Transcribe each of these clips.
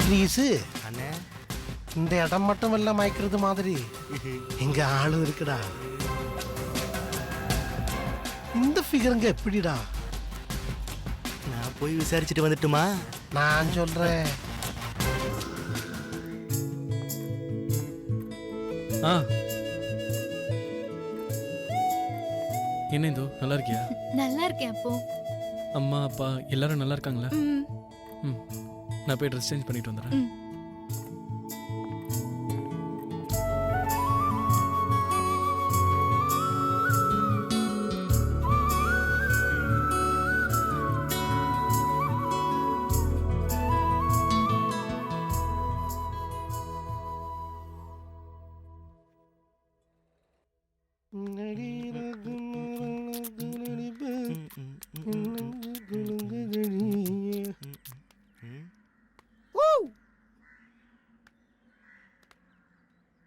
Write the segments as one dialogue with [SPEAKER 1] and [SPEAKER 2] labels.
[SPEAKER 1] Grease
[SPEAKER 2] அண்ணே
[SPEAKER 1] இந்த இடம் மட்டும் இல்ல மயக்கிறது மாதிரி இங்க ஆளும் இருக்குடா. இந்த ஃபிகருங்க எப்படிடா?
[SPEAKER 2] நான் போய் விசாரிச்சுட்டு வந்துட்டுமா?
[SPEAKER 1] நான் சொல்றேன்.
[SPEAKER 3] என்ன இந்தோ நல்லா இருக்கியா?
[SPEAKER 4] நல்லா இருக்கேன். அப்போ
[SPEAKER 3] அம்மா அப்பா எல்லாரும் நல்லா இருக்காங்களா? ம், நான் போய் ட்ரெஸ் சேஞ்ச் பண்ணிட்டு வந்துடுறேன்.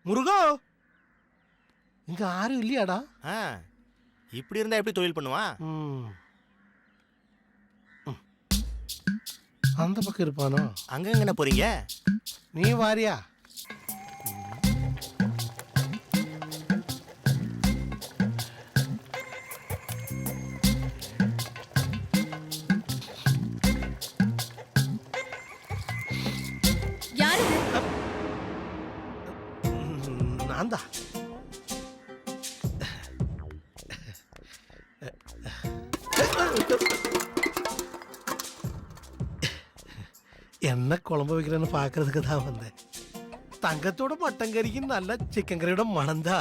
[SPEAKER 1] முருகா, இங்க யாரும் இல்லையாடா?
[SPEAKER 2] இப்படி இருந்தா எப்படி தொழில் பண்ணுவான்?
[SPEAKER 1] அந்த பக்கம் இருப்பானோ?
[SPEAKER 2] அங்க எங்கன போறீங்க?
[SPEAKER 1] நீ வாரியா?
[SPEAKER 4] யாரு?
[SPEAKER 1] நான் தான். என்ன குழம்பு வைக்கிறேன்னு பாக்குறதுக்கு தான் வந்தேன். தங்கத்தோட மட்டன் கறிக்கு நல்ல சிக்கன் கறியோட மணந்தா.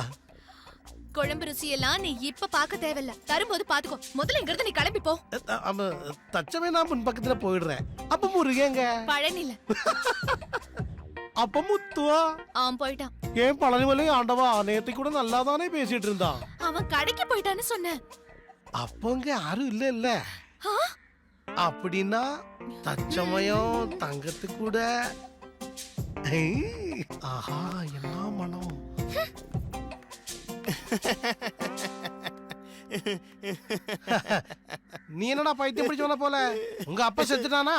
[SPEAKER 4] குழம்பு ருசியெல்லாம் நீ இப்ப பாக்க தேவையில்ல, தரும்போது பாத்துக்கோ. முதல்ல இங்க இருந்து நீ கிளம்பி போ.
[SPEAKER 1] தச்சமே நான் முன் பக்கத்துல போயிடுறேன். அப்ப முருகேங்க
[SPEAKER 4] பழனில.
[SPEAKER 1] அப்ப முத்துவா
[SPEAKER 4] அவன் போயிட்டான்.
[SPEAKER 1] ஏன் பழனிமலை ஆண்டவா நேத்தை கூட நல்லா தானே பேசிட்டு இருந்தான்.
[SPEAKER 4] அவன் கடைக்கு போயிட்டான்னு சொன்னேன்.
[SPEAKER 1] அப்ப இங்க யாரும் இல்ல இல்ல அப்படின்னா தச்சமயம் தங்கத்து கூட. ஆஹா என்ன மனம். நீ என்னடா பைத்தியம் பிடிச்சவன போல? உங்க அப்பா செத்துட்டானா?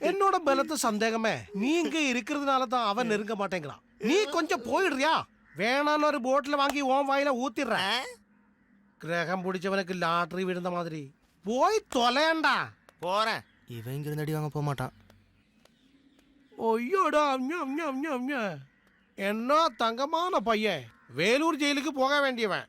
[SPEAKER 1] என்னோட பலத்து சந்தேகமே நீ இங்க இருக்கிறதுனால தான் அவன் நெருங்க மாட்டேங்கிறான். நீ கொஞ்சம் போயிடுறியா? வேணான்னு ஒரு போட்ல வாங்கி உன் வாயில ஊத்திடுற. கிரகம் பிடிச்சவனுக்கு லாட்டரி விழுந்த மாதிரி போய் தொலையண்டா.
[SPEAKER 2] போறேன். இவன் இங்க இருந்து அடி வாங்க போக மாட்டான்.
[SPEAKER 1] ஐயோடா, என்ன தங்கமான பையன். வேலூர் ஜெயிலுக்கு போக வேண்டியவன்.